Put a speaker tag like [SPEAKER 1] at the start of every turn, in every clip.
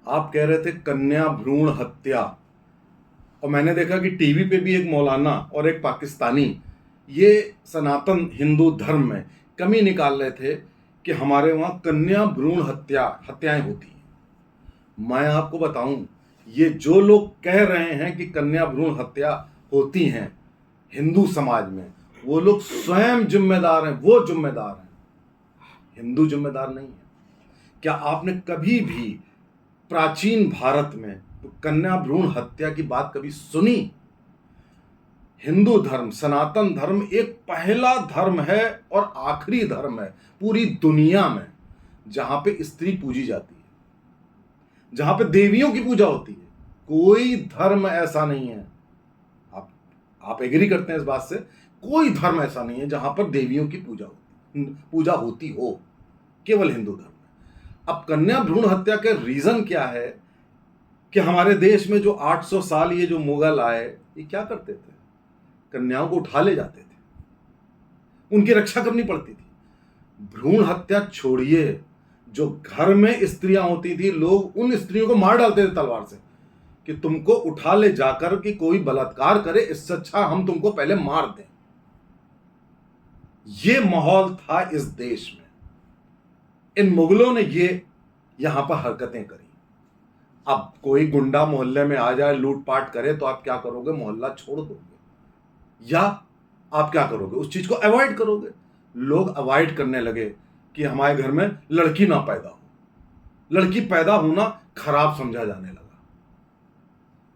[SPEAKER 1] आप कह रहे थे कन्या भ्रूण हत्या, और मैंने देखा कि टीवी पे भी एक मौलाना और एक पाकिस्तानी ये सनातन हिंदू धर्म में कमी निकाल रहे थे कि हमारे वहाँ कन्या भ्रूण हत्याएं होती हैं। मैं आपको बताऊं, ये जो लोग कह रहे हैं कि कन्या भ्रूण हत्या होती हैं हिंदू समाज में, वो लोग स्वयं जिम्मेदार हैं, वो जिम्मेदार हैं, हिंदू जिम्मेदार नहीं है। क्या आपने कभी भी प्राचीन भारत में कन्या भ्रूण हत्या की बात कभी सुनी? हिंदू धर्म, सनातन धर्म एक पहला धर्म है और आखिरी धर्म है पूरी दुनिया में जहां पे स्त्री पूजी जाती है, जहां पे देवियों की पूजा होती है। कोई धर्म ऐसा नहीं है, आप एग्री करते हैं इस बात से? कोई धर्म ऐसा नहीं है जहां पर देवियों की पूजा होती हो, केवल हिंदू धर्म में। अब कन्या भ्रूण हत्या का रीजन क्या है कि हमारे देश में जो 800 साल ये जो मुगल आए, ये क्या करते थे? कन्याओं को उठा ले जाते थे, उनकी रक्षा करनी पड़ती थी। भ्रूण हत्या छोड़िए, जो घर में स्त्रियां होती थी, लोग उन स्त्रियों को मार डालते थे तलवार से कि तुमको उठा ले जाकर कि कोई बलात्कार करे, इससे अच्छा हम तुमको पहले मार दें। ये माहौल था इस देश में। इन मुगलों ने ये यहां पर हरकतें करी। अब कोई गुंडा मोहल्ले में आ जाए, लूटपाट करे, तो आप क्या करोगे? मोहल्ला छोड़ दोगे या आप क्या करोगे? उस चीज को अवॉइड करोगे। लोग अवॉइड करने लगे कि हमारे घर में लड़की ना पैदा हो, लड़की पैदा होना खराब समझा जाने लगा,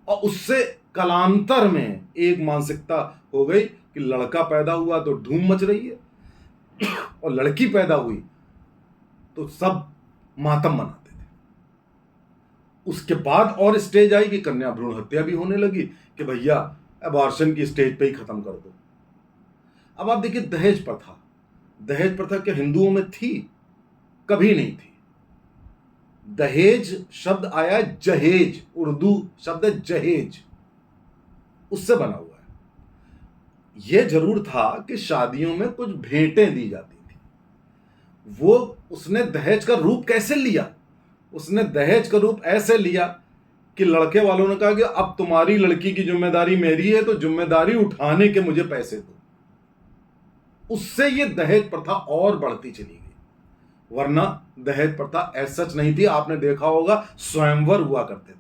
[SPEAKER 1] और उससे कालांतर में एक मानसिकता हो गई कि लड़का पैदा हुआ तो धूम मच रही है और लड़की पैदा हुई तो सब मातम मनाते थे। उसके बाद और स्टेज आई कि कन्या भ्रूण हत्या भी होने लगी कि भैया अबॉर्शन की स्टेज पे ही खत्म कर दो। अब आप देखिए, दहेज प्रथा, दहेज प्रथा क्या हिंदुओं में थी? कभी नहीं थी। दहेज शब्द आया जहेज, उर्दू शब्द है जहेज, उससे बना हुआ है। यह जरूर था कि शादियों में कुछ भेंटें दी जाती थी। वो उसने दहेज का रूप कैसे लिया? उसने दहेज का रूप ऐसे लिया कि लड़के वालों ने कहा कि अब तुम्हारी लड़की की जिम्मेदारी मेरी है, तो जिम्मेदारी उठाने के मुझे पैसे दो। उससे ये दहेज प्रथा और बढ़ती चली गई। वरना दहेज प्रथा ऐसा सच नहीं थी। आपने देखा होगा स्वयंवर हुआ करते थे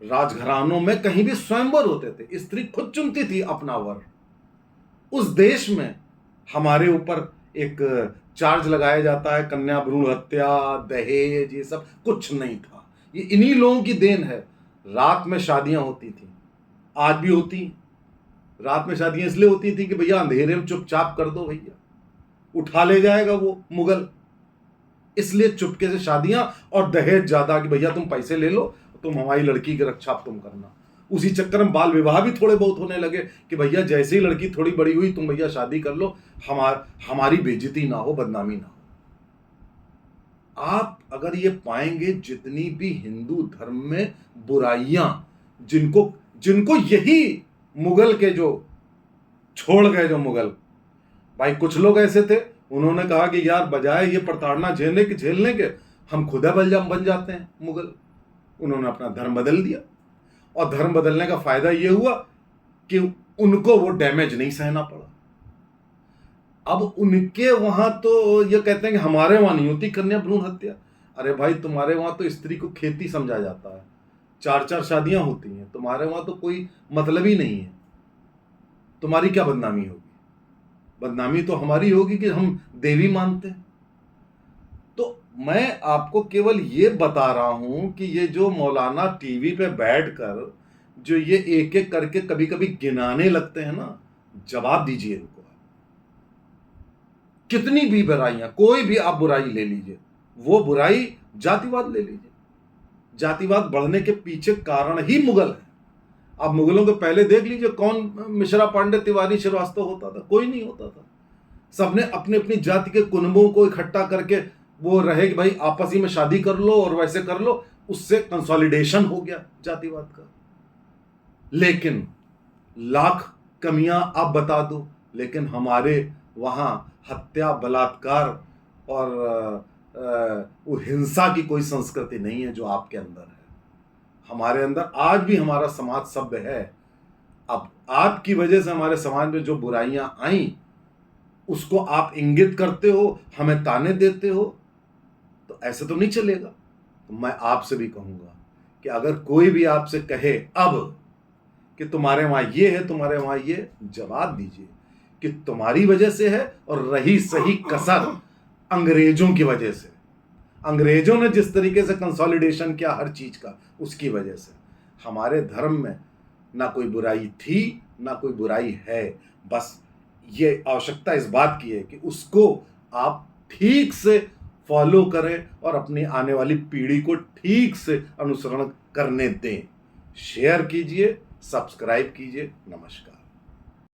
[SPEAKER 1] राजघरानों में, कहीं भी स्वयंवर होते थे, स्त्री खुद चुनती थी अपना वर। उस देश में हमारे ऊपर एक चार्ज लगाया जाता है कन्या भ्रूण हत्या, दहेज, ये सब कुछ नहीं था। ये इन्हीं लोगों की देन है। रात में शादियां होती थी, आज भी होती। रात में शादियां इसलिए होती थी कि भैया अंधेरे में चुपचाप कर दो, भैया उठा ले जाएगा वो मुगल, इसलिए चुपके से शादियां, और दहेज ज्यादा कि भैया तुम पैसे ले लो, तुम हमारी लड़की की रक्षा तुम करना। उसी चक्कर में बाल विवाह भी थोड़े बहुत होने लगे कि भैया जैसे ही लड़की थोड़ी बड़ी हुई, तुम भैया शादी कर लो, हमारी बेइज्जती ना हो, बदनामी ना हो। आप अगर ये पाएंगे, जितनी भी हिंदू धर्म में बुराइयां, जिनको जिनको यही मुगल के जो छोड़ गए, जो मुगल भाई, कुछ लोग ऐसे थे, उन्होंने कहा कि यार बजाय ये प्रताड़ना झेलने के हम खुदा बन जाते हैं मुगल। उन्होंने अपना धर्म बदल दिया, और धर्म बदलने का फायदा ये हुआ कि उनको वो डैमेज नहीं सहना पड़ा। अब उनके वहां तो ये कहते हैं कि हमारे वहां नहीं होती कन्या भ्रूण हत्या। अरे भाई, तुम्हारे वहां तो स्त्री को खेती समझा जाता है, 4-4 शादियां होती हैं, तुम्हारे वहां तो कोई मतलब ही नहीं है। तुम्हारी क्या बदनामी होगी? बदनामी तो हमारी होगी कि हम देवी मानते हैं। तो मैं आपको केवल ये बता रहा हूं कि ये जो मौलाना टीवी पे बैठकर जो ये एक एक करके कभी कभी गिनाने लगते हैं ना, जवाब दीजिए इनको। कितनी भी बुराइयां, कोई भी आप बुराई ले लीजिए, वो बुराई जातिवाद ले लीजिए। जातिवाद बढ़ने के पीछे कारण ही मुगल है। आप मुगलों को पहले देख लीजिए, कौन मिश्रा, पांडे, तिवारी, श्रीवास्तव होता था? कोई नहीं होता था। सबने अपने अपनी जाति के कुनबों को इकट्ठा करके वो रहे कि भाई आपस ही में शादी कर लो और वैसे कर लो, उससे कंसोलिडेशन हो गया जातिवाद का। लेकिन लाख कमियां आप बता दो, लेकिन हमारे वहां हत्या, बलात्कार और वो हिंसा की कोई संस्कृति नहीं है जो आपके अंदर है। हमारे अंदर आज भी हमारा समाज सभ्य है। अब आपकी वजह से हमारे समाज में जो बुराइयां आई उसको आप इंगित करते हो, हमें ताने देते हो, तो ऐसे तो नहीं चलेगा। तो मैं आपसे भी कहूंगा कि अगर कोई भी आपसे कहे अब कि तुम्हारे वहां ये है, तुम्हारे वहां ये, जवाब दीजिए कि तुम्हारी वजह से है और रही सही कसर अंग्रेजों की वजह से। अंग्रेजों ने जिस तरीके से कंसोलिडेशन किया हर चीज का, उसकी वजह से। हमारे धर्म में ना कोई बुराई थी ना कोई बुराई है, बस ये आवश्यकता इस बात की है कि उसको आप ठीक से फॉलो करें और अपनी आने वाली पीढ़ी को ठीक से अनुसरण करने दें। शेयर कीजिए, सब्सक्राइब कीजिए। नमस्कार।